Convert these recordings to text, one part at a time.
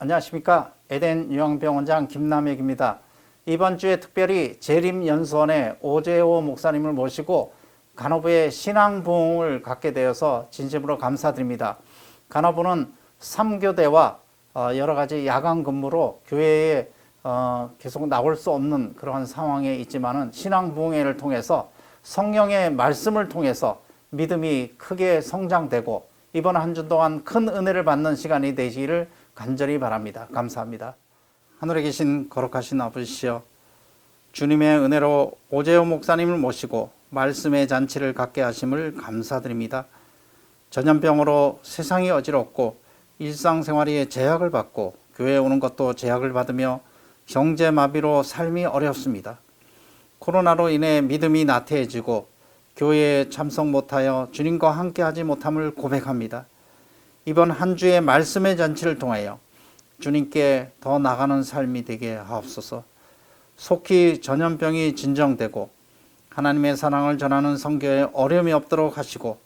안녕하십니까. 에덴 요양병원장 김남혁입니다. 이번 주에 특별히 재림연수원의 오재호 목사님을 모시고 간호부의 신앙부흥을 갖게 되어서 진심으로 감사드립니다. 간호부는 3교대와 여러 가지 야간 근무로 교회에 계속 나올 수 없는 그런 상황에 있지만은 신앙부흥회를 통해서 성령의 말씀을 통해서 믿음이 크게 성장되고 이번 한 주 동안 큰 은혜를 받는 시간이 되시기를 간절히 바랍니다. 감사합니다. 하늘에 계신 거룩하신 아버지시여, 주님의 은혜로 오재호 목사님을 모시고 말씀의 잔치를 갖게 하심을 감사드립니다. 전염병으로 세상이 어지럽고 일상생활에 제약을 받고 교회에 오는 것도 제약을 받으며 경제마비로 삶이 어렵습니다. 코로나로 인해 믿음이 나태해지고 교회에 참석 못하여 주님과 함께하지 못함을 고백합니다. 이번 한 주의 말씀의 잔치를 통하여 주님께 더 나가는 삶이 되게 하옵소서. 속히 전염병이 진정되고 하나님의 사랑을 전하는 선교에 어려움이 없도록 하시고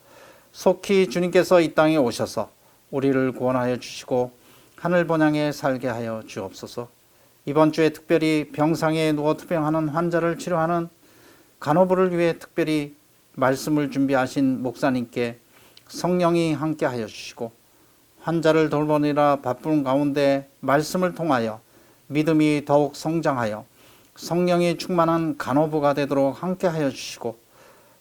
속히 주님께서 이 땅에 오셔서 우리를 구원하여 주시고 하늘 본향에 살게 하여 주옵소서. 이번 주에 특별히 병상에 누워 투병하는 환자를 치료하는 간호부를 위해 특별히 말씀을 준비하신 목사님께 성령이 함께 하여 주시고 환자를 돌보느라 바쁜 가운데 말씀을 통하여 믿음이 더욱 성장하여 성령이 충만한 간호부가 되도록 함께 하여 주시고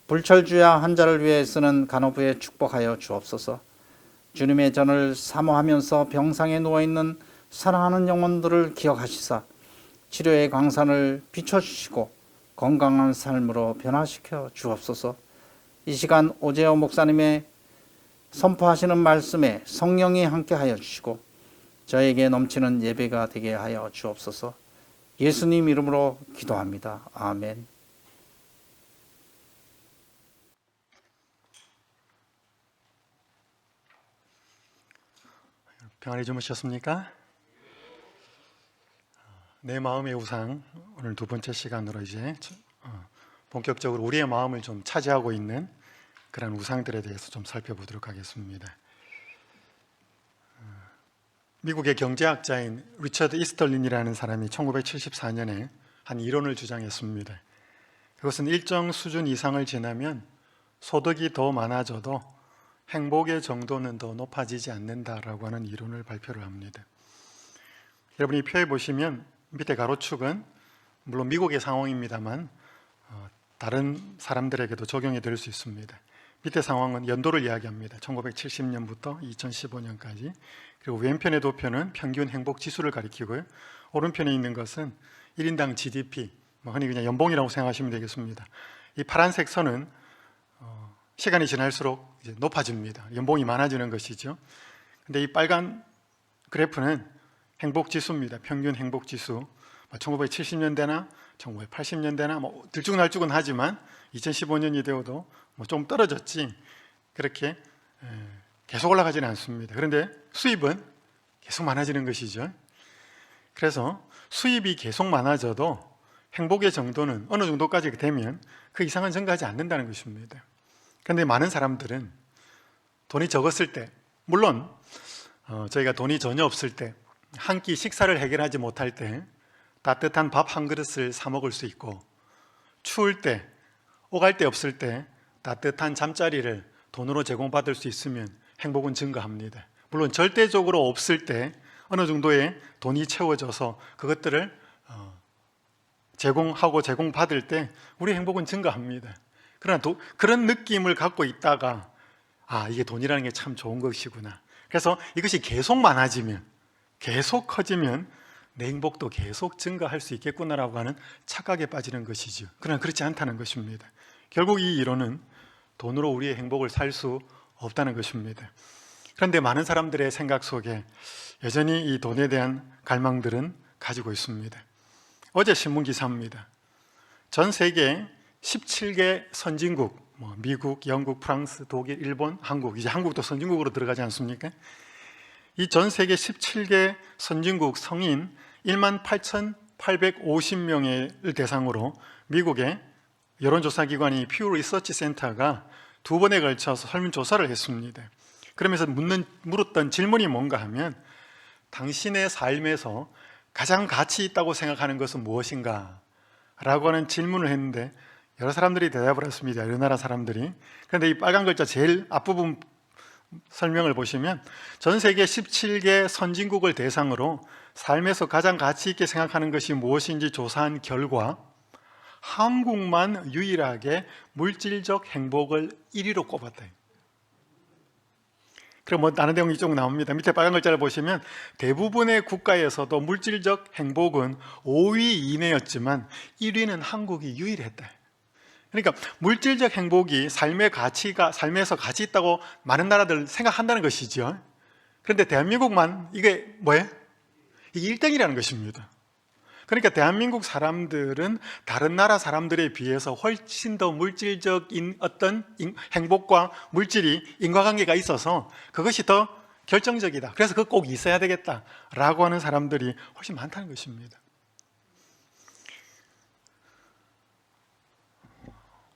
불철주야 환자를 위해 쓰는 간호부에 축복하여 주옵소서. 주님의 전을 사모하면서 병상에 누워있는 사랑하는 영혼들을 기억하시사 치료의 광산을 비춰주시고 건강한 삶으로 변화시켜 주옵소서. 이 시간 오재호 목사님의 선포하시는 말씀에 성령이 함께하여 주시고 저에게 넘치는 예배가 되게 하여 주옵소서. 예수님 이름으로 기도합니다. 아멘. 평안히 주무셨습니까? 내 마음의 우상, 오늘 두 번째 시간으로 이제 본격적으로 우리의 마음을 좀 차지하고 있는 그런 우상들에 대해서 좀 살펴보도록 하겠습니다. 미국의 경제학자인 리처드 이스털린이라는 사람이 1974년에 한 이론을 주장했습니다. 그것은 일정 수준 이상을 지나면 소득이 더 많아져도 행복의 정도는 더 높아지지 않는다라고 하는 이론을 발표를 합니다. 여러분이 표에 보시면 밑에 가로축은 물론 미국의 상황입니다만 다른 사람들에게도 적용이 될 수 있습니다. 밑에 상황은 연도를 이야기합니다. 1970년부터 2015년까지. 그리고 왼편의 도표는 평균 행복 지수를 가리키고요. 오른편에 있는 것은 1인당 GDP, 흔히 그냥 연봉이라고 생각하시면 되겠습니다. 이 파란색 선은 시간이 지날수록 이제 높아집니다. 연봉이 많아지는 것이죠. 근데 이 빨간 그래프는 행복지수입니다. 평균 행복지수. 1970년대나 1980년대나 들쭉날쭉은 하지만 2015년이 되어도 좀 떨어졌지 그렇게 계속 올라가지는 않습니다. 그런데 수입은 계속 많아지는 것이죠. 그래서 수입이 계속 많아져도 행복의 정도는 어느 정도까지 되면 그 이상은 증가하지 않는다는 것입니다. 그런데 많은 사람들은 돈이 적었을 때, 물론 저희가 돈이 전혀 없을 때, 한 끼 식사를 해결하지 못할 때 따뜻한 밥 한 그릇을 사 먹을 수 있고, 추울 때, 오갈 데 없을 때 따뜻한 잠자리를 돈으로 제공받을 수 있으면 행복은 증가합니다. 물론 절대적으로 없을 때 어느 정도의 돈이 채워져서 그것들을 제공하고 제공받을 때 우리 행복은 증가합니다. 그러나 그런 느낌을 갖고 있다가 이게 돈이라는 게 참 좋은 것이구나. 그래서 이것이 계속 많아지면, 계속 커지면 내 행복도 계속 증가할 수 있겠구나라고 하는 착각에 빠지는 것이죠. 그러나 그렇지 않다는 것입니다. 결국 이 이론은 돈으로 우리의 행복을 살 수 없다는 것입니다. 그런데 많은 사람들의 생각 속에 여전히 이 돈에 대한 갈망들은 가지고 있습니다. 어제 신문 기사입니다. 전 세계 17개 선진국, 미국, 영국, 프랑스, 독일, 일본, 한국, 이제 한국도 선진국으로 들어가지 않습니까? 이 전 세계 17개 선진국 성인 18,850명을 대상으로 미국의 여론조사기관인 퓨 리서치 센터가 2번에 걸쳐서 설문조사를 했습니다. 그러면서 물었던 질문이 뭔가 하면 당신의 삶에서 가장 가치 있다고 생각하는 것은 무엇인가? 라고 하는 질문을 했는데 여러 사람들이 대답을 했습니다. 여러 나라 사람들이. 그런데 이 빨간 글자 제일 앞부분 설명을 보시면 전 세계 17개 선진국을 대상으로 삶에서 가장 가치 있게 생각하는 것이 무엇인지 조사한 결과 한국만 유일하게 물질적 행복을 1위로 꼽았다. 그럼 뭐 다른 내용이 좀 나옵니다. 밑에 빨간 글자를 보시면 대부분의 국가에서도 물질적 행복은 5위 이내였지만 1위는 한국이 유일했다. 그러니까 물질적 행복이 삶에서 가치 있다고 많은 나라들 생각한다는 것이죠. 그런데 대한민국만 이게 뭐예요? 이게 1등이라는 것입니다. 그러니까 대한민국 사람들은 다른 나라 사람들에 비해서 훨씬 더 물질적인 어떤 행복과 물질이 인과관계가 있어서 그것이 더 결정적이다. 그래서 그거 꼭 있어야 되겠다라고 하는 사람들이 훨씬 많다는 것입니다.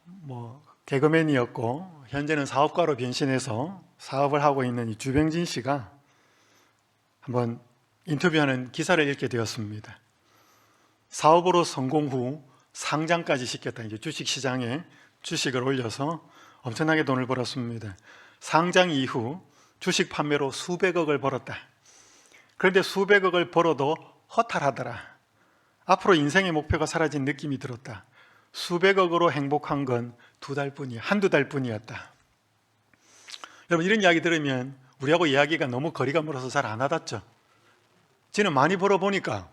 뭐 개그맨이었고 현재는 사업가로 변신해서 사업을 하고 있는 이 주병진 씨가 한번 인터뷰하는 기사를 읽게 되었습니다. 사업으로 성공 후 상장까지 시켰다. 이제 주식시장에 주식을 올려서 엄청나게 돈을 벌었습니다. 상장 이후 주식 판매로 수백억을 벌었다. 그런데 수백억을 벌어도 허탈하더라. 앞으로 인생의 목표가 사라진 느낌이 들었다. 수백억으로 행복한 건 한두 달 뿐이었다. 여러분 이런 이야기 들으면 우리하고 이야기가 너무 거리가 멀어서 잘 안 와닿죠. 지는 많이 벌어보니까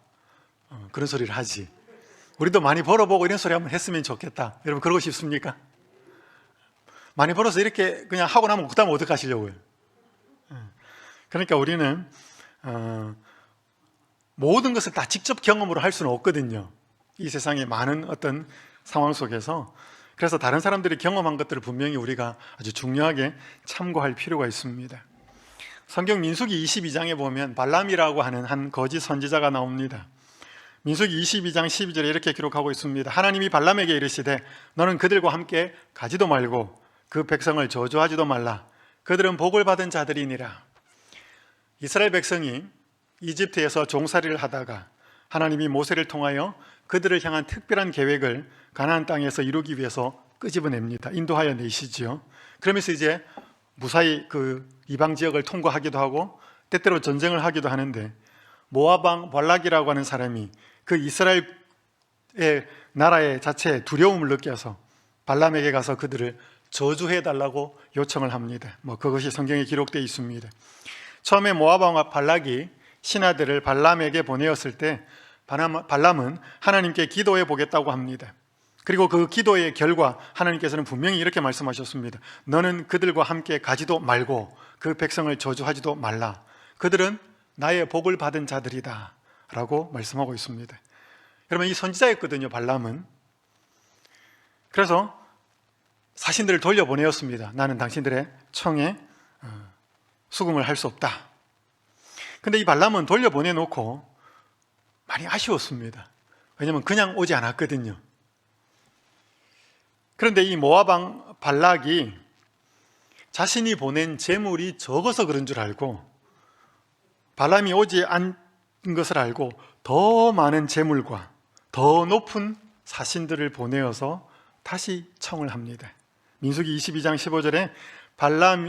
그런 소리를 하지. 우리도 많이 벌어보고 이런 소리 한번 했으면 좋겠다. 여러분 그러고 싶습니까? 많이 벌어서 이렇게 그냥 하고 나면 그 다음 어떻게 하시려고요? 그러니까 우리는 모든 것을 다 직접 경험으로 할 수는 없거든요. 이 세상의 많은 어떤 상황 속에서. 그래서 다른 사람들이 경험한 것들을 분명히 우리가 아주 중요하게 참고할 필요가 있습니다. 성경 민수기 22장에 보면 발람이라고 하는 한 거짓 선지자가 나옵니다. 민수기 22장 12절에 이렇게 기록하고 있습니다. 하나님이 발람에게 이르시되 너는 그들과 함께 가지도 말고 그 백성을 저주하지도 말라. 그들은 복을 받은 자들이니라. 이스라엘 백성이 이집트에서 종살이를 하다가 하나님이 모세를 통하여 그들을 향한 특별한 계획을 가나안 땅에서 이루기 위해서 끄집어냅니다. 인도하여 내시지요. 그러면서 이제 무사히 그 이방 지역을 통과하기도 하고 때때로 전쟁을 하기도 하는데 모압 왕 발락이라고 하는 사람이 그 이스라엘의 나라의 자체에 두려움을 느껴서 발람에게 가서 그들을 저주해달라고 요청을 합니다. 그것이 성경에 기록되어 있습니다. 처음에 모압 왕 발락이 신하들을 발람에게 보내었을 때 발람은 하나님께 기도해 보겠다고 합니다. 그리고 그 기도의 결과 하나님께서는 분명히 이렇게 말씀하셨습니다. 너는 그들과 함께 가지도 말고 그 백성을 저주하지도 말라. 그들은 나의 복을 받은 자들이다 라고 말씀하고 있습니다. 여러분 이 선지자였거든요. 발람은. 그래서 사신들을 돌려보내었습니다. 나는 당신들의 청에 수긍을 할 수 없다. 근데 이 발람은 돌려보내놓고 많이 아쉬웠습니다. 왜냐하면 그냥 오지 않았거든요. 그런데 이 모압 왕 발락이 자신이 보낸 재물이 적어서 그런 줄 알고 발람이 오지 않은 것을 알고 더 많은 재물과 더 높은 사신들을 보내어서 다시 청을 합니다. 민수기 22장 15절에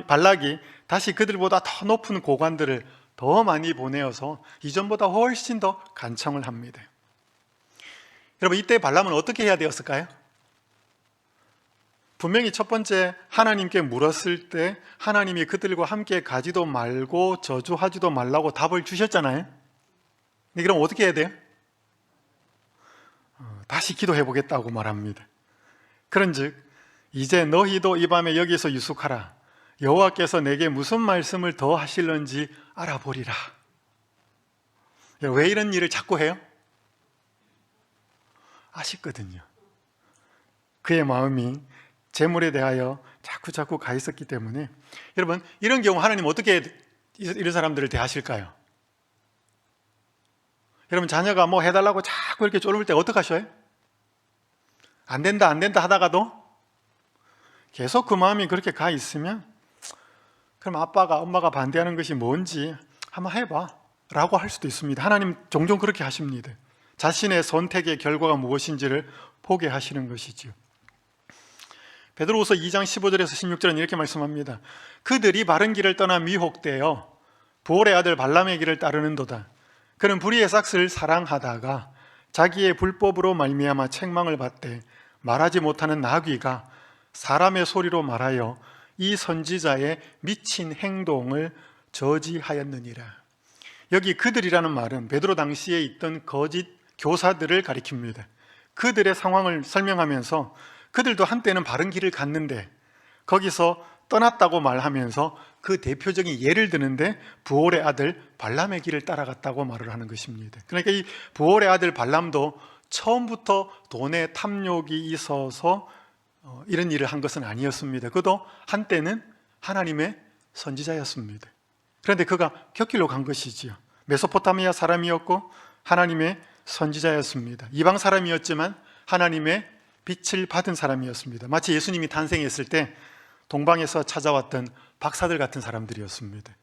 발락이 다시 그들보다 더 높은 고관들을 더 많이 보내어서 이전보다 훨씬 더 간청을 합니다. 여러분 이때 발람은 어떻게 해야 되었을까요? 분명히 첫 번째 하나님께 물었을 때 하나님이 그들과 함께 가지도 말고 저주하지도 말라고 답을 주셨잖아요. 그럼 어떻게 해야 돼요? 다시 기도해 보겠다고 말합니다. 그런즉 이제 너희도 이 밤에 여기서 유숙하라. 여호와께서 내게 무슨 말씀을 더 하실는지 알아보리라. 왜 이런 일을 자꾸 해요? 아쉽거든요. 그의 마음이 재물에 대하여 자꾸 가 있었기 때문에. 여러분 이런 경우 하나님 어떻게 이런 사람들을 대하실까요? 여러분 자녀가 뭐 해달라고 자꾸 이렇게 쫄을 때 어떡하셔요? 안 된다 하다가도 계속 그 마음이 그렇게 가 있으면 그럼 아빠가 엄마가 반대하는 것이 뭔지 한번 해봐. 라고 할 수도 있습니다. 하나님 종종 그렇게 하십니다. 자신의 선택의 결과가 무엇인지를 보게 하시는 것이지요. 베드로후서 2장 15절에서 16절은 이렇게 말씀합니다. 그들이 바른 길을 떠나 미혹되어 부올의 아들 발람의 길을 따르는도다. 그는 불의의 삭스를 사랑하다가 자기의 불법으로 말미암아 책망을 받되 말하지 못하는 나귀가 사람의 소리로 말하여 이 선지자의 미친 행동을 저지하였느니라. 여기 그들이라는 말은 베드로 당시에 있던 거짓 교사들을 가리킵니다. 그들의 상황을 설명하면서 그들도 한때는 바른 길을 갔는데 거기서 떠났다고 말하면서 그 대표적인 예를 드는데 부올의 아들 발람의 길을 따라갔다고 말을 하는 것입니다. 그러니까 이 부올의 아들 발람도 처음부터 돈의 탐욕이 있어서 이런 일을 한 것은 아니었습니다. 그도 한때는 하나님의 선지자였습니다. 그런데 그가 곁길로 간 것이지요. 메소포타미아 사람이었고 하나님의 선지자였습니다. 이방 사람이었지만 하나님의 빛을 받은 사람이었습니다. 마치 예수님이 탄생했을 때 동방에서 찾아왔던 박사들 같은 사람들이었습니다.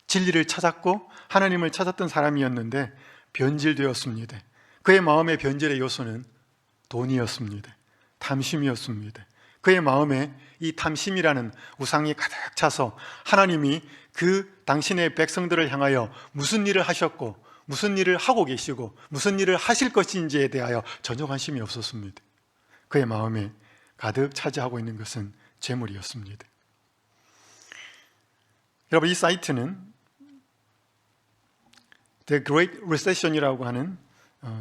진리를 찾았고 하나님을 찾았던 사람이었는데 변질되었습니다. 그의 마음의 변질의 요소는 돈이었습니다. 탐심이었습니다. 그의 마음에 이 탐심이라는 우상이 가득 차서 하나님이 그 당신의 백성들을 향하여 무슨 일을 하셨고 무슨 일을 하고 계시고 무슨 일을 하실 것인지에 대하여 전혀 관심이 없었습니다. 그의 마음에 가득 차지하고 있는 것은 재물이었습니다. 여러분, 이 사이트는 The Great Recession이라고 하는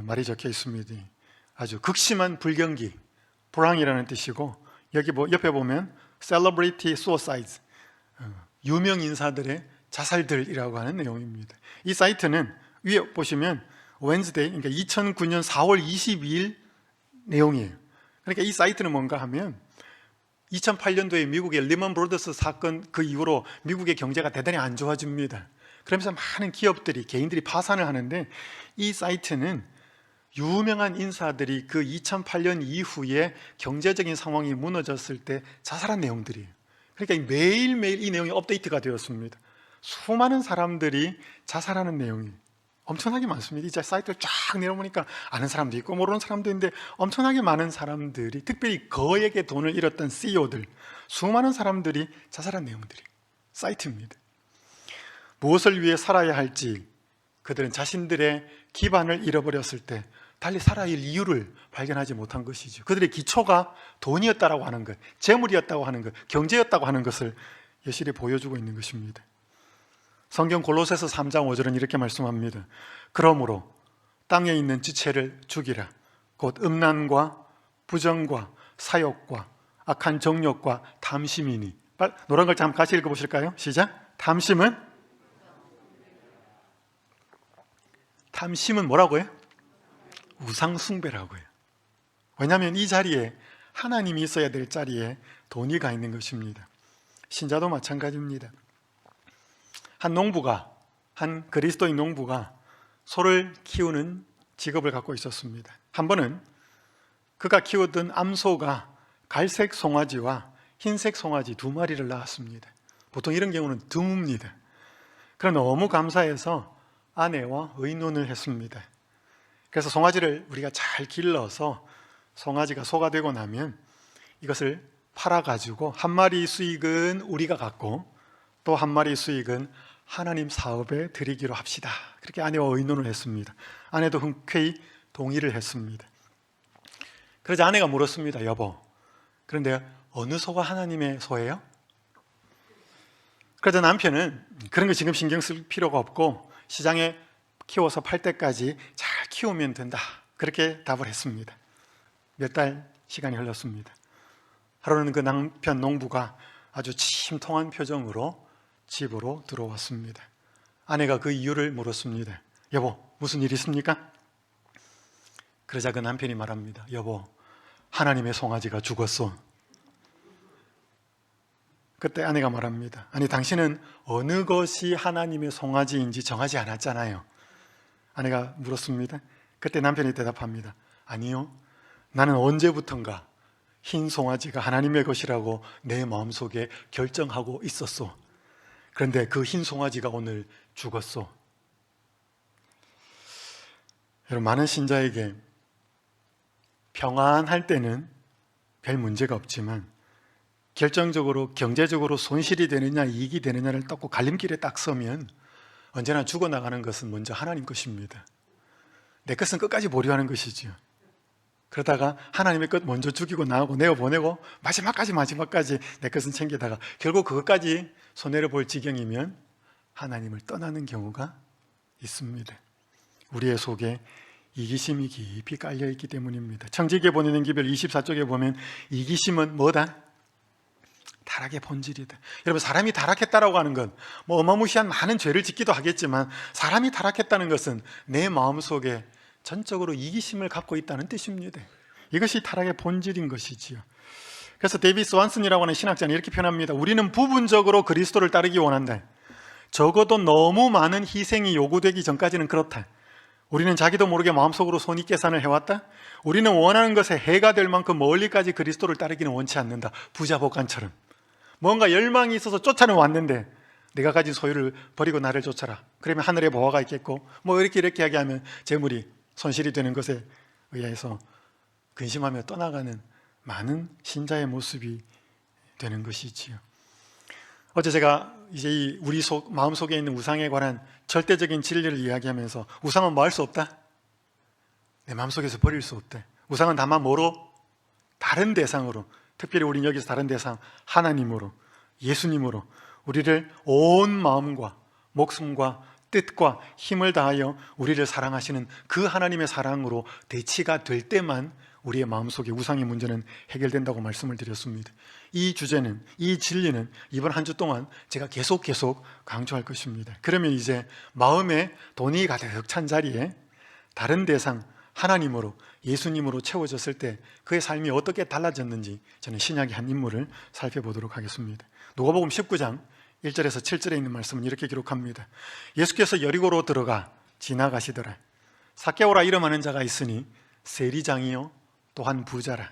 말이 적혀 있습니다. 아주 극심한 불경기, 불황이라는 뜻이고 여기 옆에 보면 Celebrity Suicides, 유명 인사들의 자살들이라고 하는 내용입니다. 이 사이트는 위에 보시면 Wednesday, 그러니까 2009년 4월 22일 내용이에요. 그러니까 이 사이트는 뭔가 하면 2008년도에 미국의 리먼 브로더스 사건 그 이후로 미국의 경제가 대단히 안 좋아집니다. 그러면서 많은 기업들이, 개인들이 파산을 하는데 이 사이트는 유명한 인사들이 그 2008년 이후에 경제적인 상황이 무너졌을 때 자살한 내용들이에요. 그러니까 매일매일 이 내용이 업데이트가 되었습니다. 수많은 사람들이 자살하는 내용이 엄청나게 많습니다. 이 사이트를 쫙 내려보니까 아는 사람도 있고 모르는 사람도 있는데 엄청나게 많은 사람들이, 특별히 거액의 돈을 잃었던 CEO들, 수많은 사람들이 자살한 내용들이 사이트입니다. 무엇을 위해 살아야 할지 그들은 자신들의 기반을 잃어버렸을 때 달리 살아야 할 이유를 발견하지 못한 것이죠. 그들의 기초가 돈이었다고 하는 것, 재물이었다고 하는 것, 경제였다고 하는 것을 여실히 보여주고 있는 것입니다. 성경 골로새서 3장 5절은 이렇게 말씀합니다. 그러므로 땅에 있는 지체를 죽이라. 곧 음란과 부정과 사욕과 악한 정욕과 탐심이니. 노란 글자 한번 같이 읽어보실까요? 시작. 탐심은 뭐라고요? 우상숭배라고 해요. 왜냐하면 이 자리에 하나님이 있어야 될 자리에 돈이 가 있는 것입니다. 신자도 마찬가지입니다. 한 그리스도인 농부가 소를 키우는 직업을 갖고 있었습니다. 한 번은 그가 키우던 암소가 갈색 송아지와 흰색 송아지 두 마리를 낳았습니다. 보통 이런 경우는 드뭅니다. 그러나 너무 감사해서 아내와 의논을 했습니다. 그래서 송아지를 우리가 잘 길러서 송아지가 소가 되고 나면 이것을 팔아가지고 한 마리 수익은 우리가 갖고 또 한 마리 수익은 하나님 사업에 드리기로 합시다. 그렇게 아내와 의논을 했습니다. 아내도 흔쾌히 동의를 했습니다. 그러자 아내가 물었습니다. 여보, 그런데 어느 소가 하나님의 소예요? 그러자 남편은 그런 거 지금 신경 쓸 필요가 없고 시장에 키워서 팔 때까지 잘 키우면 된다. 그렇게 답을 했습니다. 몇 달 시간이 흘렀습니다. 하루는 그 남편 농부가 아주 침통한 표정으로 집으로 들어왔습니다. 아내가 그 이유를 물었습니다. 여보, 무슨 일 있습니까? 그러자 그 남편이 말합니다. 여보, 하나님의 송아지가 죽었어. 그때 아내가 말합니다. 아니, 당신은 어느 것이 하나님의 송아지인지 정하지 않았잖아요. 아내가 물었습니다. 그때 남편이 대답합니다. 아니요, 나는 언제부턴가 흰 송아지가 하나님의 것이라고 내 마음속에 결정하고 있었어. 그런데 그 흰 송아지가 오늘 죽었어. 여러분, 많은 신자에게 평안할 때는 별 문제가 없지만 결정적으로 경제적으로 손실이 되느냐 이익이 되느냐를 떴고 갈림길에 딱 서면 언제나 죽어나가는 것은 먼저 하나님 것입니다. 내 것은 끝까지 보류하는 것이죠. 그러다가 하나님의 것 먼저 죽이고 나오고 내어보내고 마지막까지 내 것은 챙기다가 결국 그것까지 손해를 볼 지경이면 하나님을 떠나는 경우가 있습니다. 우리의 속에 이기심이 깊이 깔려있기 때문입니다. 청지기에 보내는 기별 24쪽에 보면 이기심은 뭐다? 타락의 본질이다. 여러분, 사람이 타락했다라고 하는 건 뭐 어마무시한 많은 죄를 짓기도 하겠지만 사람이 타락했다는 것은 내 마음속에 전적으로 이기심을 갖고 있다는 뜻입니다. 이것이 타락의 본질인 것이지요. 그래서 데이비스 완슨이라고 하는 신학자는 이렇게 표현합니다. 우리는 부분적으로 그리스도를 따르기 원한다. 적어도 너무 많은 희생이 요구되기 전까지는 그렇다. 우리는 자기도 모르게 마음속으로 손익계산을 해왔다. 우리는 원하는 것에 해가 될 만큼 멀리까지 그리스도를 따르기는 원치 않는다. 부자복간처럼 뭔가 열망이 있어서 쫓아는 왔는데 내가 가진 소유를 버리고 나를 쫓아라. 그러면 하늘에 보화가 있겠고 뭐 이렇게 하면 재물이 손실이 되는 것에 의해서 근심하며 떠나가는 많은 신자의 모습이 되는 것이지요. 어제 제가 이제 우리 마음속에 있는 우상에 관한 절대적인 진리를 이야기하면서 우상은 뭐 할 수 없다? 내 마음속에서 버릴 수 없다. 우상은 다만 뭐로? 다른 대상으로, 특별히 우리는 여기서 다른 대상 하나님으로, 예수님으로 우리를 온 마음과 목숨과 뜻과 힘을 다하여 우리를 사랑하시는 그 하나님의 사랑으로 대치가 될 때만 우리의 마음속에 우상의 문제는 해결된다고 말씀을 드렸습니다. 이 주제는, 이 진리는 이번 한 주 동안 제가 계속 강조할 것입니다. 그러면 이제 마음에 돈이 가득 찬 자리에 다른 대상 하나님으로, 예수님으로 채워졌을 때 그의 삶이 어떻게 달라졌는지 저는 신약의 한 인물을 살펴보도록 하겠습니다. 누가복음 19장 1절에서 7절에 있는 말씀은 이렇게 기록합니다. 예수께서 여리고로 들어가 지나가시더라. 삭개오라 이름하는 자가 있으니 세리장이요 또한 부자라.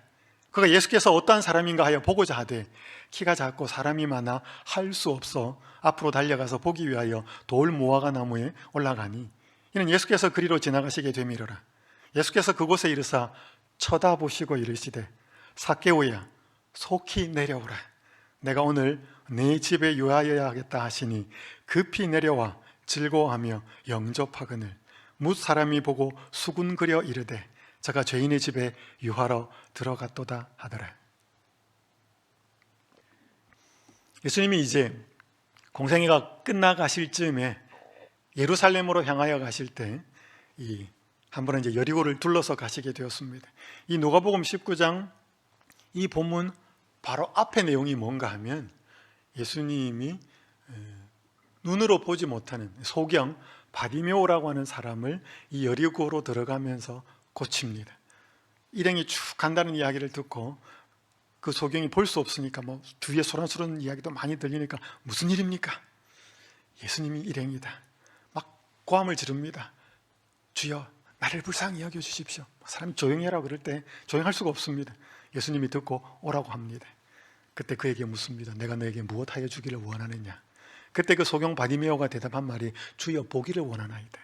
그가 예수께서 어떠한 사람인가 하여 보고자 하되 키가 작고 사람이 많아 할 수 없어 앞으로 달려가서 보기 위하여 돌 무화과 나무에 올라가니 이는 예수께서 그리로 지나가시게 되미러라. 예수께서 그곳에 이르사 쳐다보시고 이르시되 삭개오야 속히 내려오라. 내가 오늘 네 집에 유하여야 하겠다 하시니 급히 내려와 즐거워하며 영접하거늘 뭇 사람이 보고 수군거려 이르되 저가 죄인의 집에 유하러 들어갔도다 하더라. 예수님이 이제 공생애가 끝나가실 즈음에 예루살렘으로 향하여 가실 때 한 번은 이제 여리고를 둘러서 가시게 되었습니다. 이 누가복음 19장 이 본문 바로 앞에 내용이 뭔가 하면 예수님이 눈으로 보지 못하는 소경 바디메오라고 하는 사람을 이 여리고로 들어가면서 고칩니다. 일행이 쭉 간다는 이야기를 듣고 그 소경이 볼 수 없으니까 뭐 뒤에 소란스러운 이야기도 많이 들리니까 무슨 일입니까? 예수님이 일행이다. 막 고함을 지릅니다. 주여 나를 불쌍히 여겨주십시오. 사람이 조용히 하라고 그럴 때 조용할 수가 없습니다. 예수님이 듣고 오라고 합니다. 그때 그에게 묻습니다. 내가 너에게 무엇하여 주기를 원하느냐? 그때 그 소경 바디메오가 대답한 말이 주여 보기를 원하나이다.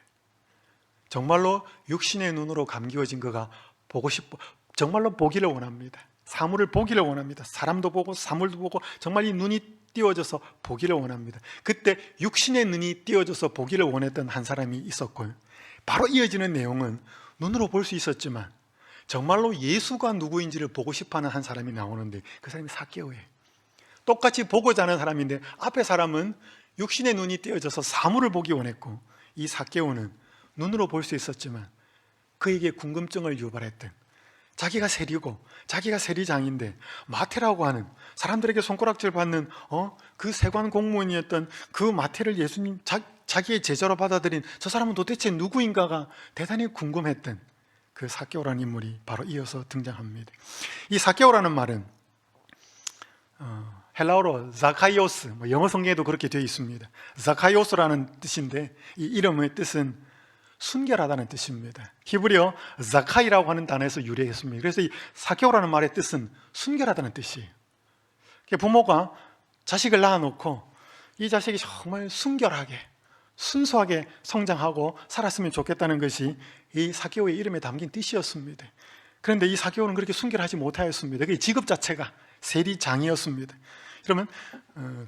정말로 육신의 눈으로 감기워진 그가 보고 싶어, 정말로 보기를 원합니다. 사물을 보기를 원합니다. 사람도 보고 사물도 보고 정말 이 눈이 띄워져서 보기를 원합니다. 그때 육신의 눈이 띄워져서 보기를 원했던 한 사람이 있었고요. 바로 이어지는 내용은 눈으로 볼 수 있었지만 정말로 예수가 누구인지를 보고 싶어하는 한 사람이 나오는데 그 사람이 삭개오예요. 똑같이 보고자 하는 사람인데 앞에 사람은 육신의 눈이 띄어져서 사물을 보기 원했고 이 삭개오는 눈으로 볼 수 있었지만 그에게 궁금증을 유발했던, 자기가 세리고 자기가 세리장인데 마태라고 하는 사람들에게 손가락질 받는 그 세관 공무원이었던 그 마태를 예수님 자기의 제자로 받아들인 저 사람은 도대체 누구인가가 대단히 궁금했던 그 삭개오라는 인물이 바로 이어서 등장합니다. 이 삭개오라는 말은 헬라어로 자카이오스, 영어 성경에도 그렇게 되어 있습니다. 자카이오스라는 뜻인데 이 이름의 뜻은 순결하다는 뜻입니다. 히브리어 자카이라고 하는 단어에서 유래했습니다. 그래서 이 삭개오라는 말의 뜻은 순결하다는 뜻이에요. 부모가 자식을 낳아놓고 이 자식이 정말 순결하게 순수하게 성장하고 살았으면 좋겠다는 것이 이 사개오의 이름에 담긴 뜻이었습니다. 그런데 이 사개오는 그렇게 순결하지 못하였습니다. 그 직업 자체가 세리장이었습니다. 그러면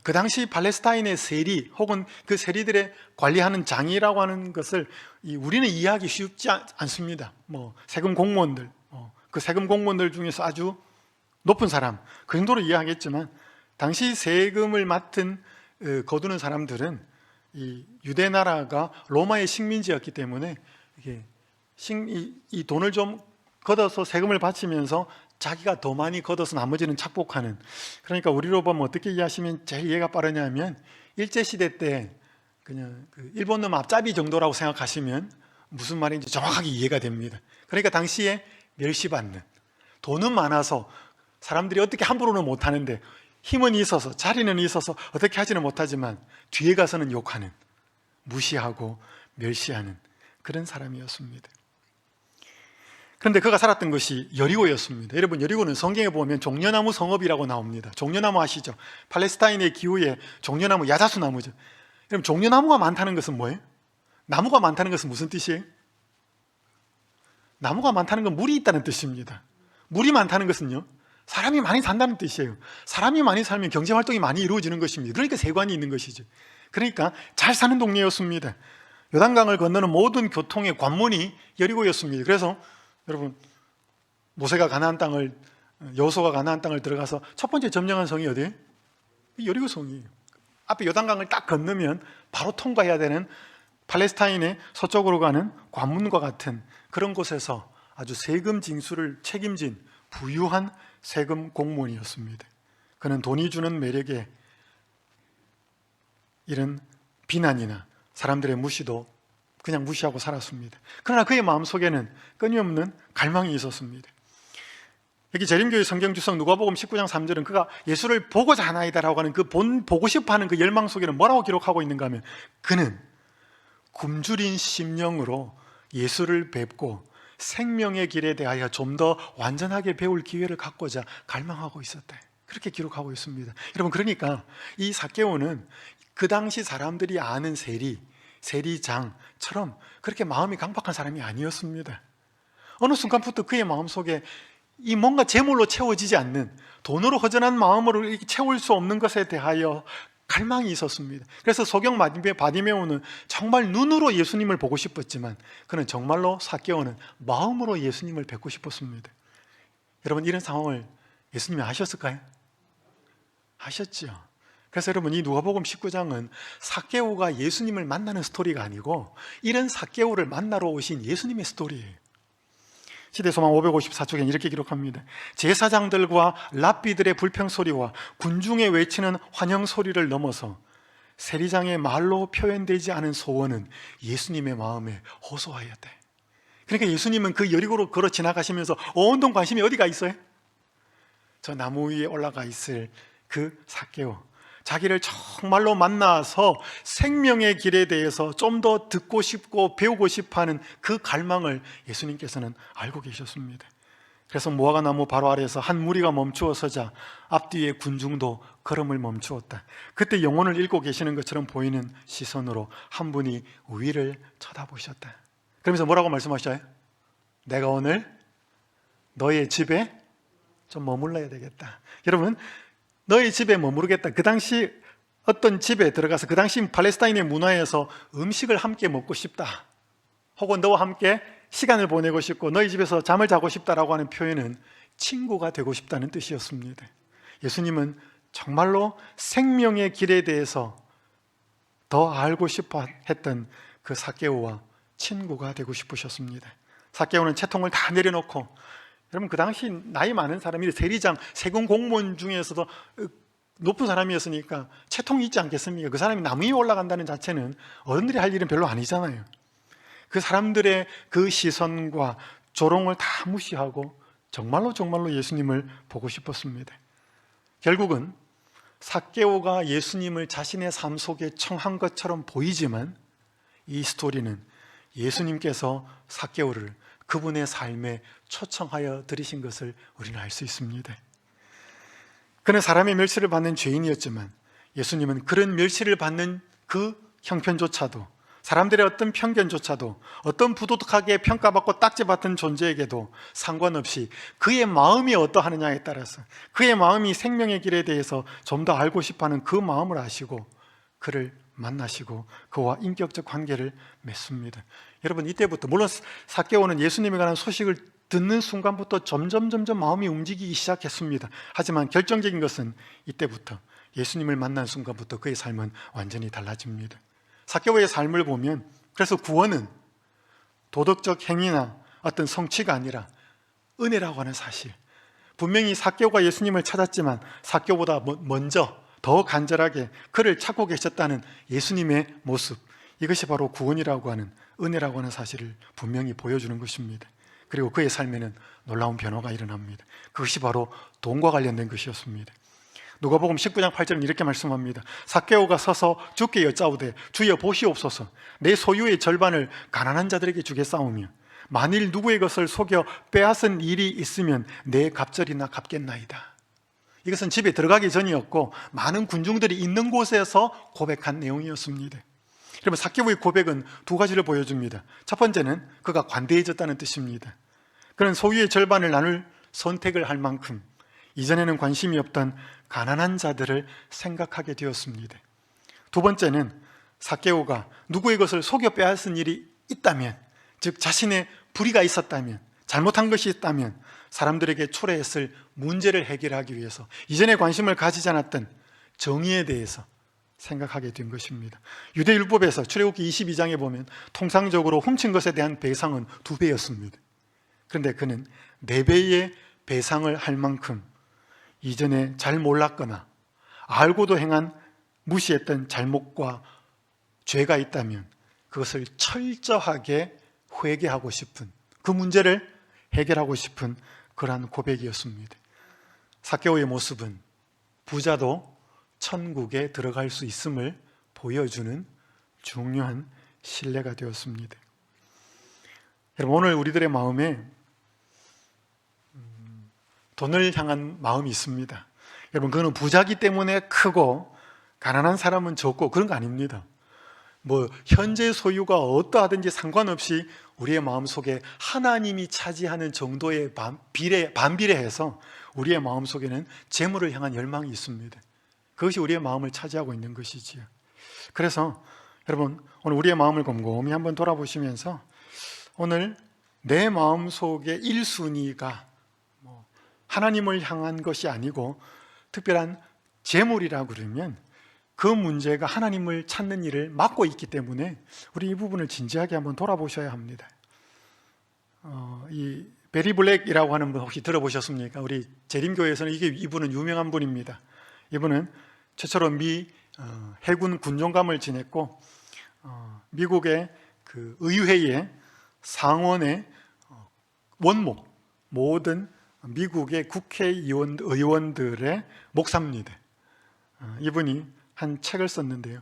그 당시 팔레스타인의 세리 혹은 그 세리들의 관리하는 장이라고 하는 것을 우리는 이해하기 쉽지 않습니다. 뭐 세금 공무원들, 그 세금 공무원들 중에서 아주 높은 사람, 그 정도로 이해하겠지만, 당시 세금을 맡은 거두는 사람들은 이 유대 나라가 로마의 식민지였기 때문에 이 돈을 좀 걷어서 세금을 바치면서 자기가 더 많이 걷어서 나머지는 착복하는, 그러니까 우리로 보면 어떻게 이해하시면 제일 이해가 빠르냐면, 일제시대 때 그냥 일본 놈 앞잡이 정도라고 생각하시면 무슨 말인지 정확하게 이해가 됩니다. 그러니까 당시에 멸시받는, 돈은 많아서 사람들이 어떻게 함부로는 못하는데 힘은 있어서 자리는 있어서 어떻게 하지는 못하지만 뒤에 가서는 욕하는, 무시하고 멸시하는 그런 사람이었습니다. 그런데 그가 살았던 것이 여리고였습니다. 여러분, 여리고는 성경에 보면 종려나무 성읍이라고 나옵니다. 종려나무 아시죠? 팔레스타인의 기후에 종려나무, 야자수 나무죠. 여러분, 종려나무가 많다는 것은 뭐예요? 나무가 많다는 것은 무슨 뜻이에요? 나무가 많다는 건 물이 있다는 뜻입니다. 물이 많다는 것은요, 사람이 많이 산다는 뜻이에요. 사람이 많이 살면 경제활동이 많이 이루어지는 것입니다. 그러니까 세관이 있는 것이죠. 그러니까 잘 사는 동네였습니다. 요단강을 건너는 모든 교통의 관문이 여리고였습니다. 그래서 여러분, 모세가 가나안 땅을, 여호수아가 가나안 땅을 들어가서 첫 번째 점령한 성이 어디예요? 여리고 성이에요. 앞에 요단강을 딱 건너면 바로 통과해야 되는 팔레스타인의 서쪽으로 가는 관문과 같은 그런 곳에서 아주 세금 징수를 책임진 부유한 세금 공무원이었습니다. 그는 돈이 주는 매력에 이런 비난이나 사람들의 무시도 그냥 무시하고 살았습니다. 그러나 그의 마음속에는 끊임없는 갈망이 있었습니다. 여기 재림교회 성경주석 누가복음 19장 3절은 그가 예수를 보고자 하나이다라고 하는 그 보고 싶어하는 그 열망 속에는 뭐라고 기록하고 있는가 하면, 그는 굶주린 심령으로 예수를 뵙고 생명의 길에 대하여 좀 더 완전하게 배울 기회를 갖고자 갈망하고 있었다, 그렇게 기록하고 있습니다. 여러분, 그러니까 이 삭개오는 그 당시 사람들이 아는 세리장처럼 그렇게 마음이 강박한 사람이 아니었습니다. 어느 순간부터 그의 마음속에 이 뭔가 재물로 채워지지 않는, 돈으로 허전한 마음으로 이렇게 채울 수 없는 것에 대하여 갈망이 있었습니다. 그래서 소경 바디메오는 정말 눈으로 예수님을 보고 싶었지만, 그는 정말로 삭개오는 마음으로 예수님을 뵙고 싶었습니다. 여러분, 이런 상황을 예수님이 아셨을까요? 아셨죠. 그래서 여러분, 이 누가복음 19장은 삭개오가 예수님을 만나는 스토리가 아니고 이런 삭개오를 만나러 오신 예수님의 스토리예요. 시대소망 554쪽엔 이렇게 기록합니다. 제사장들과 랍비들의 불평소리와 군중의 외치는 환영소리를 넘어서 세리장의 말로 표현되지 않은 소원은 예수님의 마음에 호소하였대. 그러니까 예수님은 그 여리고로 걸어 지나가시면서 온통 관심이 어디가 있어요? 저 나무 위에 올라가 있을 그 삭개오, 자기를 정말로 만나서 생명의 길에 대해서 좀 더 듣고 싶고 배우고 싶어하는 그 갈망을 예수님께서는 알고 계셨습니다. 그래서 무화과 나무 바로 아래에서 한 무리가 멈추어 서자 앞뒤의 군중도 걸음을 멈추었다. 그때 영혼을 읽고 계시는 것처럼 보이는 시선으로 한 분이 위를 쳐다보셨다. 그러면서 뭐라고 말씀하셔요? 내가 오늘 너의 집에 좀 머물러야 되겠다. 여러분, 너희 집에 머무르겠다. 그 당시 어떤 집에 들어가서, 그 당시 팔레스타인의 문화에서 음식을 함께 먹고 싶다, 혹은 너와 함께 시간을 보내고 싶고 너희 집에서 잠을 자고 싶다라고 하는 표현은 친구가 되고 싶다는 뜻이었습니다. 예수님은 정말로 생명의 길에 대해서 더 알고 싶어 했던 그 삭개오와 친구가 되고 싶으셨습니다. 삭개오는 채통을 다 내려놓고, 여러분, 그 당시 나이 많은 사람이 세리장, 세금 공무원 중에서도 높은 사람이었으니까 채통이 있지 않겠습니까? 그 사람이 나무 위에 올라간다는 자체는 어른들이 할 일은 별로 아니잖아요. 그 사람들의 그 시선과 조롱을 다 무시하고 정말로 예수님을 보고 싶었습니다. 결국은 삭개오가 예수님을 자신의 삶 속에 청한 것처럼 보이지만, 이 스토리는 예수님께서 삭개오를 그분의 삶에 초청하여 들이신 것을 우리는 알 수 있습니다. 그는 사람의 멸시를 받는 죄인이었지만 예수님은 그런 멸시를 받는 그 형편조차도 사람들의 어떤 편견조차도, 어떤 부도덕하게 평가받고 딱지받은 존재에게도 상관없이 그의 마음이 어떠하느냐에 따라서, 그의 마음이 생명의 길에 대해서 좀 더 알고 싶어하는 그 마음을 아시고 그를 만나시고 그와 인격적 관계를 맺습니다. 여러분, 이때부터, 물론 삭개오는 예수님에 관한 소식을 듣는 순간부터 점점 마음이 움직이기 시작했습니다. 하지만 결정적인 것은 이때부터, 예수님을 만난 순간부터 그의 삶은 완전히 달라집니다. 삭개오의 삶을 보면, 그래서 구원은 도덕적 행위나 어떤 성취가 아니라 은혜라고 하는 사실, 분명히 삭개오가 예수님을 찾았지만 삭개오보다 먼저 더 간절하게 그를 찾고 계셨다는 예수님의 모습, 이것이 바로 구원이라고 하는, 은혜라고 하는 사실을 분명히 보여주는 것입니다. 그리고 그의 삶에는 놀라운 변화가 일어납니다. 그것이 바로 돈과 관련된 것이었습니다. 누가복음 19장 8절은 이렇게 말씀합니다. 삭개오가 서서 주께 여짜오되 주여 보시옵소서, 내 소유의 절반을 가난한 자들에게 주겠사오며 만일 누구의 것을 속여 빼앗은 일이 있으면 내 갑절이나 갚겠나이다. 이것은 집에 들어가기 전이었고 많은 군중들이 있는 곳에서 고백한 내용이었습니다. 그러면 삭개오의 고백은 두 가지를 보여줍니다. 첫 번째는 그가 관대해졌다는 뜻입니다. 그는 소유의 절반을 나눌 선택을 할 만큼 이전에는 관심이 없던 가난한 자들을 생각하게 되었습니다. 두 번째는 삭개오가 누구의 것을 속여 빼앗은 일이 있다면, 즉 자신의 불의가 있었다면, 잘못한 것이 있다면 사람들에게 초래했을 문제를 해결하기 위해서 이전에 관심을 가지지 않았던 정의에 대해서 생각하게 된 것입니다. 유대율법에서 출애굽기 22장에 보면 통상적으로 훔친 것에 대한 배상은 2배였습니다. 그런데 그는 4배의 배상을 할 만큼 이전에 잘 몰랐거나 알고도 행한 무시했던 잘못과 죄가 있다면 그것을 철저하게 회개하고 싶은, 그 문제를 해결하고 싶은 그러한 고백이었습니다. 삭개오의 모습은 부자도 천국에 들어갈 수 있음을 보여주는 중요한 신뢰가 되었습니다. 여러분, 오늘 우리들의 마음에 돈을 향한 마음이 있습니다. 여러분, 그거는 부자기 때문에 크고 가난한 사람은 적고 그런 거 아닙니다. 현재 소유가 어떠하든지 상관없이 우리의 마음속에 하나님이 차지하는 정도의 반비례해서 우리의 마음속에는 재물을 향한 열망이 있습니다. 그것이 우리의 마음을 차지하고 있는 것이지요. 그래서 여러분, 오늘 우리의 마음을 곰곰이 한번 돌아보시면서 오늘 내 마음속의 1순위가 하나님을 향한 것이 아니고 특별한 재물이라고 그러면 그 문제가 하나님을 찾는 일을 막고 있기 때문에 우리 이 부분을 진지하게 한번 돌아보셔야 합니다. 이 베리 블랙이라고 하는 분 혹시 들어보셨습니까? 우리 재림교회에서는 이분은 유명한 분입니다. 이분은 최초로 미 해군 군종감을 지냈고 미국의 그 의회의 상원의 원목, 모든 미국의 국회의원들의 목사입니다. 이분이 한 책을 썼는데요,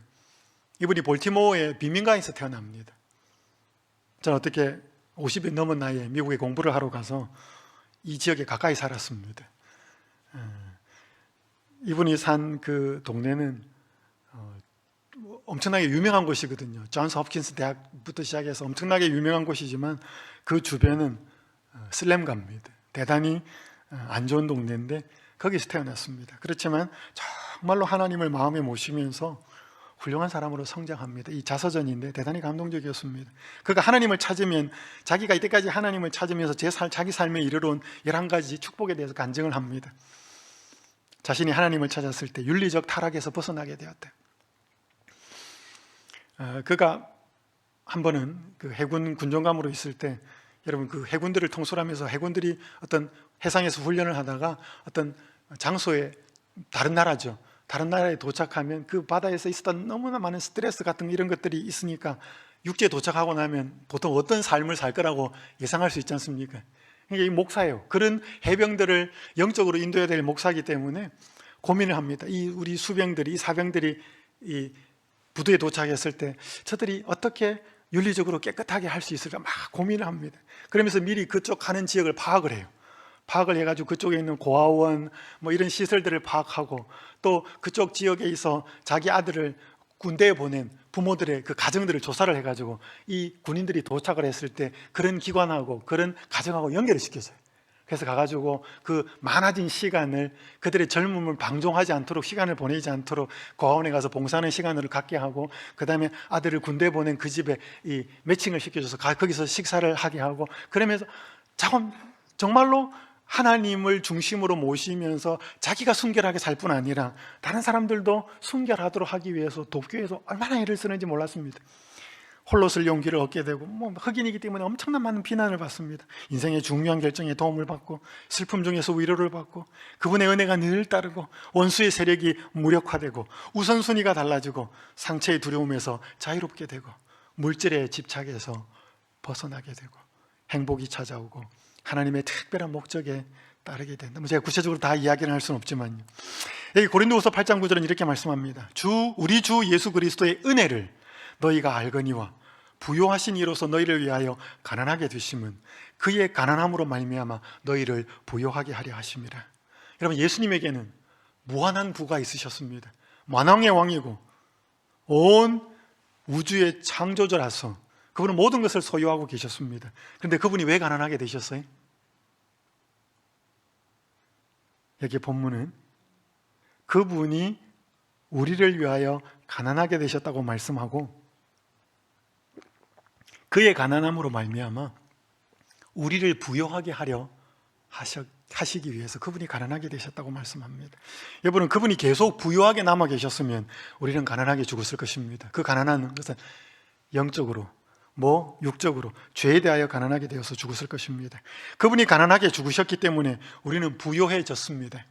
이분이 볼티모어의 빈민가에서 태어납니다. 저는 어떻게 50이 넘은 나이에 미국에 공부를 하러 가서 이 지역에 가까이 살았습니다. 이분이 산 그 동네는 엄청나게 유명한 곳이거든요. 존스 홉킨스 대학부터 시작해서 엄청나게 유명한 곳이지만 그 주변은 슬램가입니다. 대단히 안 좋은 동네인데 거기서 태어났습니다. 그렇지만 정말로 하나님을 마음에 모시면서 훌륭한 사람으로 성장합니다. 이 자서전인데 대단히 감동적이었습니다. 그가 하나님을 찾으면, 자기가 이때까지 하나님을 찾으면서 자기 삶에 이르러온 11가지 축복에 대해서 간증을 합니다. 자신이 하나님을 찾았을 때 윤리적 타락에서 벗어나게 되었다. 그가 한 번은 그 해군 군종감으로 있을 때, 여러분, 그 해군들을 통솔하면서 해군들이 어떤 해상에서 훈련을 하다가 어떤 장소에, 다른 나라죠, 다른 나라에 도착하면 그 바다에서 있었던 너무나 많은 스트레스 같은 이런 것들이 있으니까 육지에 도착하고 나면 보통 어떤 삶을 살 거라고 예상할 수 있지 않습니까? 그러니까 이 목사예요. 그런 해병들을 영적으로 인도해야 될 목사이기 때문에 고민을 합니다. 우리 수병들이, 이 사병들이 이 부두에 도착했을 때 저들이 어떻게 윤리적으로 깨끗하게 할 수 있을까 막 고민을 합니다. 그러면서 미리 그쪽 가는 지역을 파악을 해요. 파악을 해가지고 그쪽에 있는 고아원 이런 시설들을 파악하고, 또 그쪽 지역에 있어 자기 아들을 군대에 보낸 부모들의 그 가정들을 조사를 해가지고 이 군인들이 도착을 했을 때 그런 기관하고 그런 가정하고 연결을 시켜줘요. 그래서 가가지고 그 많아진 시간을 그들의 젊음을 방종하지 않도록, 시간을 보내지 않도록 고아원에 가서 봉사하는 시간을 갖게 하고, 그 다음에 아들을 군대에 보낸 그 집에 이 매칭을 시켜줘서 거기서 식사를 하게 하고, 그러면서 정말로 하나님을 중심으로 모시면서 자기가 순결하게 살 뿐 아니라 다른 사람들도 순결하도록 하기 위해서 돕교회에서 얼마나 애를 쓰는지 몰랐습니다. 홀로 쓸 용기를 얻게 되고, 흑인이기 때문에 엄청난 많은 비난을 받습니다. 인생의 중요한 결정에 도움을 받고, 슬픔 중에서 위로를 받고, 그분의 은혜가 늘 따르고, 원수의 세력이 무력화되고, 우선순위가 달라지고, 상처의 두려움에서 자유롭게 되고, 물질의 집착에서 벗어나게 되고, 행복이 찾아오고, 하나님의 특별한 목적에 따르게 된다. 제가 구체적으로 다 이야기를 할 수는 없지만요. 여기 고린도후서 8장 9절은 이렇게 말씀합니다. 우리 주 예수 그리스도의 은혜를 너희가 알거니와 부요하신 이로서 너희를 위하여 가난하게 되심은 그의 가난함으로 말미암아 너희를 부요하게 하려 하심이라. 여러분, 예수님에게는 무한한 부가 있으셨습니다. 만왕의 왕이고 온 우주의 창조주라서 그분은 모든 것을 소유하고 계셨습니다. 그런데 그분이 왜 가난하게 되셨어요? 여기 본문은 그분이 우리를 위하여 가난하게 되셨다고 말씀하고, 그의 가난함으로 말미암아 우리를 부요하게 하려 하시기 위해서 그분이 가난하게 되셨다고 말씀합니다. 여러분, 그분이 계속 부요하게 남아 계셨으면 우리는 가난하게 죽었을 것입니다. 그 가난한 것은 영적으로, 육적으로 죄에 대하여 가난하게 되어서 죽었을 것입니다. 그분이 가난하게 죽으셨기 때문에 우리는 부요해졌습니다.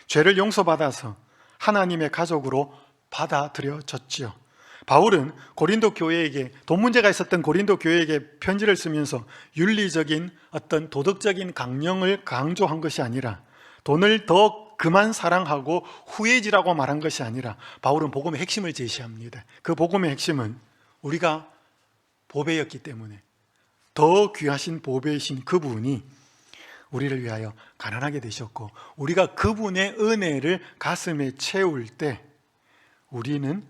죄를 용서받아서 하나님의 가족으로 받아들여졌지요. 바울은 고린도 교회에게, 돈 문제가 있었던 고린도 교회에게 편지를 쓰면서 윤리적인 어떤 도덕적인 강령을 강조한 것이 아니라, 돈을 더 그만 사랑하고 후회지라고 말한 것이 아니라, 바울은 복음의 핵심을 제시합니다. 그 복음의 핵심은 우리가 보배였기 때문에 더 귀하신 보배이신 그분이 우리를 위하여 가난하게 되셨고, 우리가 그분의 은혜를 가슴에 채울 때 우리는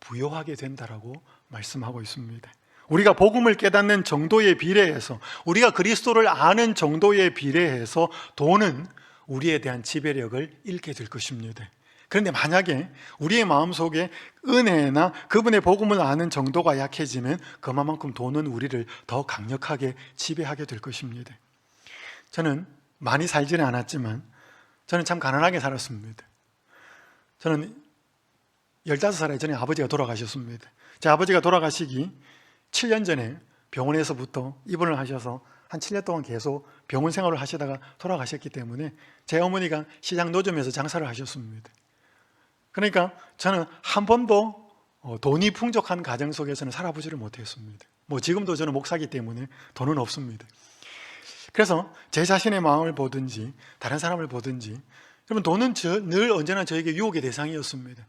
부요하게 된다라고 말씀하고 있습니다. 우리가 복음을 깨닫는 정도에 비례해서, 우리가 그리스도를 아는 정도에 비례해서 돈은 우리에 대한 지배력을 잃게 될 것입니다. 그런데 만약에 우리의 마음속에 은혜나 그분의 복음을 아는 정도가 약해지면 그만큼 돈은 우리를 더 강력하게 지배하게 될 것입니다. 저는 많이 살지는 않았지만 저는 참 가난하게 살았습니다. 저는 15살 전에 아버지가 돌아가셨습니다. 제 아버지가 돌아가시기 7년 전에 병원에서부터 입원을 하셔서 한 7년 동안 계속 병원 생활을 하시다가 돌아가셨기 때문에 제 어머니가 시장 노점에서 장사를 하셨습니다. 그러니까 저는 한 번도 돈이 풍족한 가정 속에서는 살아보지를 못했습니다. 지금도 저는 목사이기 때문에 돈은 없습니다. 그래서 제 자신의 마음을 보든지 다른 사람을 보든지, 여러분, 돈은 늘 언제나 저에게 유혹의 대상이었습니다.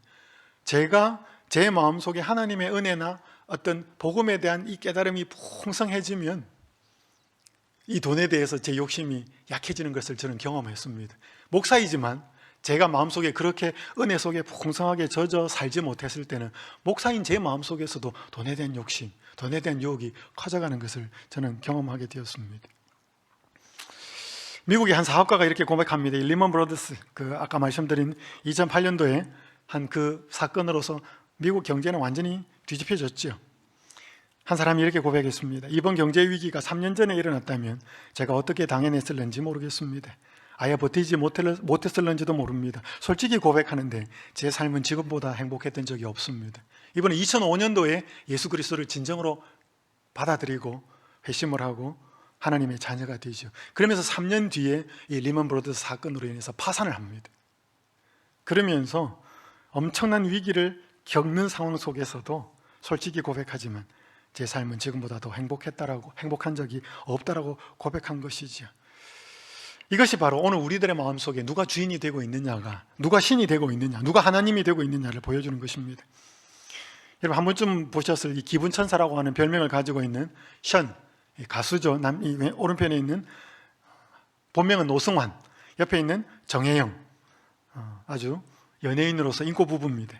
제가 제 마음속에 하나님의 은혜나 어떤 복음에 대한 이 깨달음이 풍성해지면 이 돈에 대해서 제 욕심이 약해지는 것을 저는 경험했습니다. 목사이지만 제가 마음속에 그렇게 은혜 속에 풍성하게 젖어 살지 못했을 때는 목사인 제 마음속에서도 돈에 대한 욕심, 돈에 대한 유혹이 커져가는 것을 저는 경험하게 되었습니다. 미국의 한 사업가가 이렇게 고백합니다. 리먼 브러더스, 아까 말씀드린 2008년도에 한 그 사건으로서 미국 경제는 완전히 뒤집혀졌죠. 한 사람이 이렇게 고백했습니다. 이번 경제 위기가 3년 전에 일어났다면 제가 어떻게 당해냈을는지 모르겠습니다. 아예 버티지 못했을는지도 모릅니다. 솔직히 고백하는데 제 삶은 지금보다 행복했던 적이 없습니다. 이번에 2005년도에 예수 그리스도를 진정으로 받아들이고 회심을 하고 하나님의 자녀가 되죠. 그러면서 3년 뒤에 이 리먼 브러더스 사건으로 인해서 파산을 합니다. 그러면서 엄청난 위기를 겪는 상황 속에서도 솔직히 고백하지만 제 삶은 지금보다 더 행복한 적이 없다라고 고백한 것이죠. 이것이 바로 오늘 우리들의 마음속에 누가 주인이 되고 있느냐가, 누가 신이 되고 있느냐, 누가 하나님이 되고 있느냐를 보여주는 것입니다. 여러분, 한 번쯤 보셨을 이 기분천사라고 하는 별명을 가지고 있는 션, 가수죠. 오른편에 있는, 본명은 노승환, 옆에 있는 정혜영, 아주 연예인으로서 인고 부부입니다.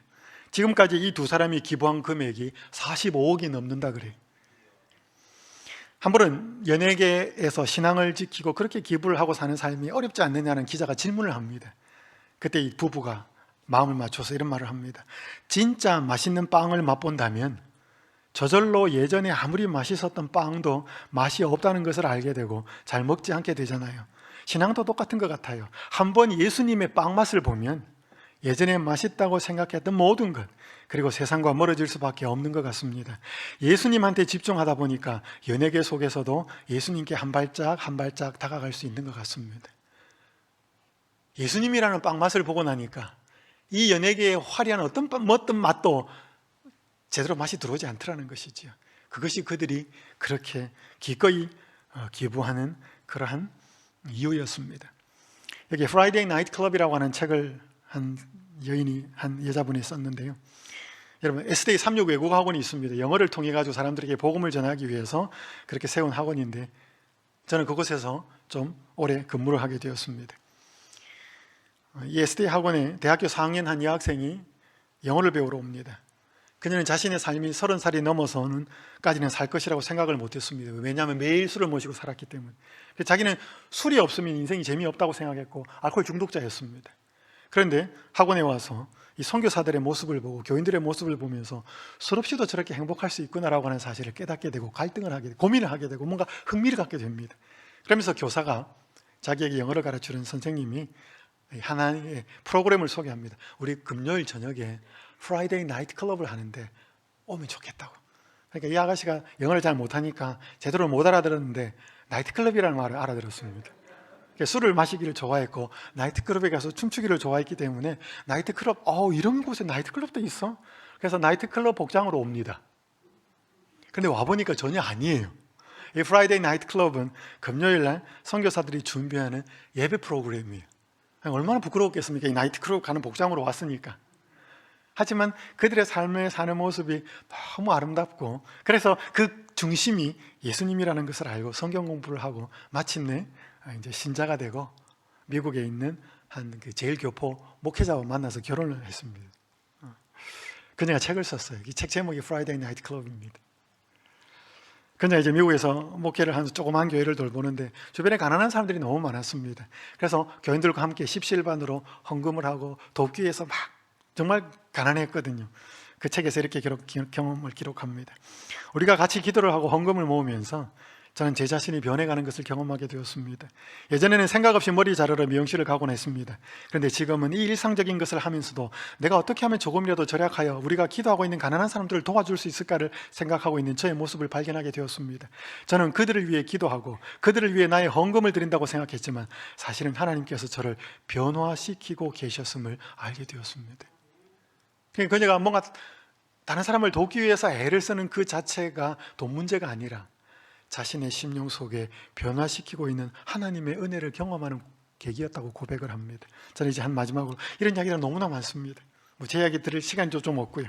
지금까지 이 두 사람이 기부한 금액이 45억이 넘는다 그래요. 한 번은 연예계에서 신앙을 지키고 그렇게 기부를 하고 사는 삶이 어렵지 않느냐는 기자가 질문을 합니다. 그때 이 부부가 마음을 맞춰서 이런 말을 합니다. 진짜 맛있는 빵을 맛본다면 저절로 예전에 아무리 맛있었던 빵도 맛이 없다는 것을 알게 되고 잘 먹지 않게 되잖아요. 신앙도 똑같은 것 같아요. 한번 예수님의 빵 맛을 보면 예전에 맛있다고 생각했던 모든 것, 그리고 세상과 멀어질 수밖에 없는 것 같습니다. 예수님한테 집중하다 보니까 연예계 속에서도 예수님께 한 발짝 한 발짝 다가갈 수 있는 것 같습니다. 예수님이라는 빵 맛을 보고 나니까 이 연예계의 화려한 어떤 맛도 제대로 맛이 들어오지 않더라는 것이죠. 그것이 그들이 그렇게 기꺼이 기부하는 그러한 이유였습니다. 여기 프라이데이 나이트 클럽이라고 하는 책을 한 여자분이 썼는데요. 여러분, SDA 36 외국어 학원이 있습니다. 영어를 통해 가지고 사람들에게 복음을 전하기 위해서 그렇게 세운 학원인데 저는 그곳에서 좀 오래 근무를 하게 되었습니다. 이 SDA 학원에 대학교 4학년 한 여학생이 영어를 배우러 옵니다. 그녀는 자신의 삶이 30살이 넘어서는까지는 살 것이라고 생각을 못했습니다. 왜냐하면 매일 술을 마시고 살았기 때문에. 자기는 술이 없으면 인생이 재미없다고 생각했고 알코올 중독자였습니다. 그런데 학원에 와서 이 선교사들의 모습을 보고 교인들의 모습을 보면서 술 없이도 저렇게 행복할 수 있구나라고 하는 사실을 깨닫게 되고 갈등을 하게 되고 고민을 하게 되고 뭔가 흥미를 갖게 됩니다. 그러면서 교사가 자기에게 영어를 가르치는 선생님이 하나의 프로그램을 소개합니다. 우리 금요일 저녁에 프라이데이 나이트 클럽을 하는데 오면 좋겠다고. 그러니까 이 아가씨가 영어를 잘 못하니까 제대로 못 알아들었는데 나이트 클럽이라는 말을 알아들었습니다. 술을 마시기를 좋아했고 나이트클럽에 가서 춤추기를 좋아했기 때문에 나이트클럽, 이런 곳에 나이트클럽도 있어? 그래서 나이트클럽 복장으로 옵니다. 근데 와보니까 전혀 아니에요. 이 프라이데이 나이트클럽은 금요일날 선교사들이 준비하는 예배 프로그램이에요. 얼마나 부끄러웠겠습니까? 이 나이트클럽 가는 복장으로 왔으니까. 하지만 그들의 삶에 사는 모습이 너무 아름답고 그래서 그 중심이 예수님이라는 것을 알고 성경 공부를 하고 마침내 이제 신자가 되고 미국에 있는 한 그 제일교포 목회자와 만나서 결혼을 했습니다. 그녀가 책을 썼어요. 이 책 제목이 Friday Night Club입니다. 그녀가 이제 미국에서 목회를 하면서 조그만 교회를 돌보는데 주변에 가난한 사람들이 너무 많았습니다. 그래서 교인들과 함께 십시일반으로 헌금을 하고 돕기 위해서 막 정말 가난했거든요. 그 책에서 이렇게 경험을 기록합니다. 우리가 같이 기도를 하고 헌금을 모으면서 저는 제 자신이 변해가는 것을 경험하게 되었습니다. 예전에는 생각 없이 머리 자르러 미용실을 가곤 했습니다. 그런데 지금은 이 일상적인 것을 하면서도 내가 어떻게 하면 조금이라도 절약하여 우리가 기도하고 있는 가난한 사람들을 도와줄 수 있을까를 생각하고 있는 저의 모습을 발견하게 되었습니다. 저는 그들을 위해 기도하고 그들을 위해 나의 헌금을 드린다고 생각했지만 사실은 하나님께서 저를 변화시키고 계셨음을 알게 되었습니다. 그녀가 뭔가 다른 사람을 돕기 위해서 애를 쓰는 그 자체가 돈 문제가 아니라 자신의 심령 속에 변화시키고 있는 하나님의 은혜를 경험하는 계기였다고 고백을 합니다. 저는 이제 한 마지막으로 이런 이야기가 너무나 많습니다. 제 이야기 들을 시간도 좀 없고요.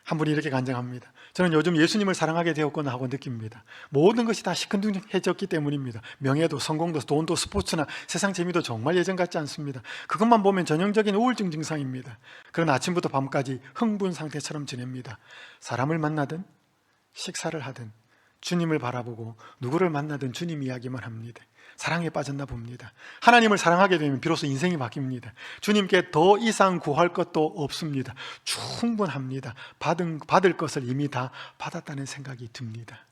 한 분이 이렇게 간증합니다. 저는 요즘 예수님을 사랑하게 되었구나 하고 느낍니다. 모든 것이 다 시큰둥해졌기 때문입니다. 명예도 성공도 돈도 스포츠나 세상 재미도 정말 예전 같지 않습니다. 그것만 보면 전형적인 우울증 증상입니다. 그러나 아침부터 밤까지 흥분 상태처럼 지냅니다. 사람을 만나든 식사를 하든 주님을 바라보고 누구를 만나든 주님 이야기만 합니다. 사랑에 빠졌나 봅니다. 하나님을 사랑하게 되면 비로소 인생이 바뀝니다. 주님께 더 이상 구할 것도 없습니다. 충분합니다. 받을 것을 이미 다 받았다는 생각이 듭니다.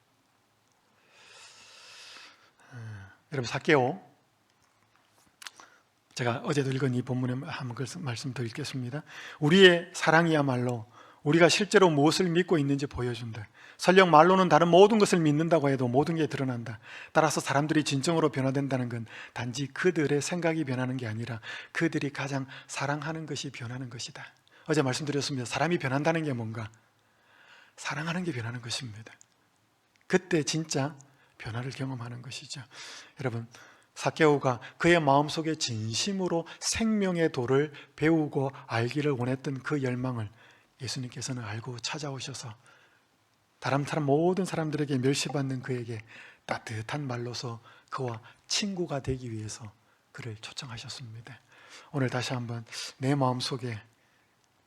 여러분, 삭개오, 제가 어제도 읽은 이 본문에 한 말씀 더 읽겠습니다. 우리의 사랑이야말로 우리가 실제로 무엇을 믿고 있는지 보여준다. 설령 말로는 다른 모든 것을 믿는다고 해도 모든 게 드러난다. 따라서 사람들이 진정으로 변화된다는 건 단지 그들의 생각이 변하는 게 아니라 그들이 가장 사랑하는 것이 변하는 것이다. 어제 말씀드렸습니다. 사람이 변한다는 게 뭔가? 사랑하는 게 변하는 것입니다. 그때 진짜 변화를 경험하는 것이죠. 여러분, 삭개오가 그의 마음속에 진심으로 생명의 도를 배우고 알기를 원했던 그 열망을 예수님께서는 알고 찾아오셔서 다른 모든 사람들에게 멸시받는 그에게 따뜻한 말로서 그와 친구가 되기 위해서 그를 초청하셨습니다. 오늘 다시 한번 내 마음속에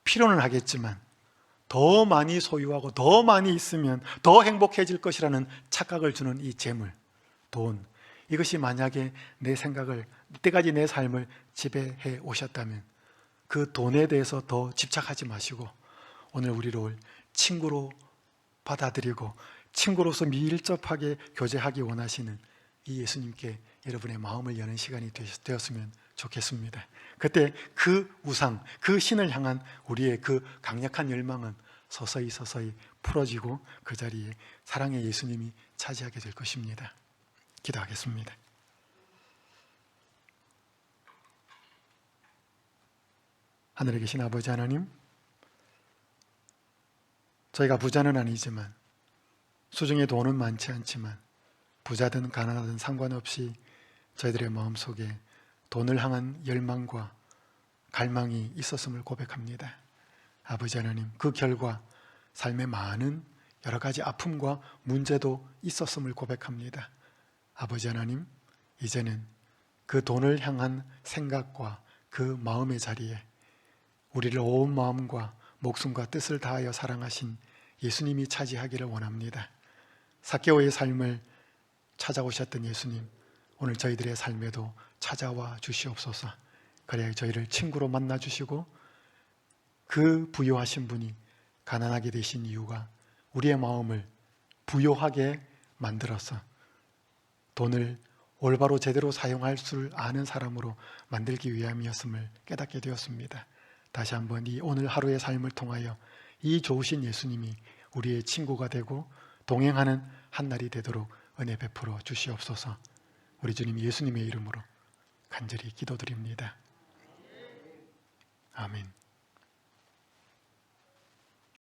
필요는 하겠지만 더 많이 소유하고 더 많이 있으면 더 행복해질 것이라는 착각을 주는 이 재물, 돈, 이것이 만약에 내 생각을, 이때까지 내 삶을 지배해 오셨다면 그 돈에 대해서 더 집착하지 마시고 오늘 우리를 친구로 받아들이고 친구로서 밀접하게 교제하기 원하시는 이 예수님께 여러분의 마음을 여는 시간이 되었으면 좋겠습니다. 그때 그 우상, 그 신을 향한 우리의 그 강력한 열망은 서서히 풀어지고 그 자리에 사랑의 예수님이 차지하게 될 것입니다. 기도하겠습니다. 하늘에 계신 아버지 하나님, 저희가 부자는 아니지만 수중에 돈은 많지 않지만 부자든 가난하든 상관없이 저희들의 마음속에 돈을 향한 열망과 갈망이 있었음을 고백합니다. 아버지 하나님, 그 결과 삶에 많은 여러 가지 아픔과 문제도 있었음을 고백합니다. 아버지 하나님, 이제는 그 돈을 향한 생각과 그 마음의 자리에 우리를 온 마음과 목숨과 뜻을 다하여 사랑하신 예수님이 차지하기를 원합니다. 삭개오의 삶을 찾아오셨던 예수님, 오늘 저희들의 삶에도 찾아와 주시옵소서. 그래야 저희를 친구로 만나 주시고 그 부요하신 분이 가난하게 되신 이유가 우리의 마음을 부요하게 만들어서 돈을 올바로 제대로 사용할 줄 아는 사람으로 만들기 위함이었음을 깨닫게 되었습니다. 다시 한번 이 오늘 하루의 삶을 통하여 이 좋으신 예수님이 우리의 친구가 되고 동행하는 한 날이 되도록 은혜 베풀어 주시옵소서. 우리 주님 예수님의 이름으로 간절히 기도드립니다. 아멘.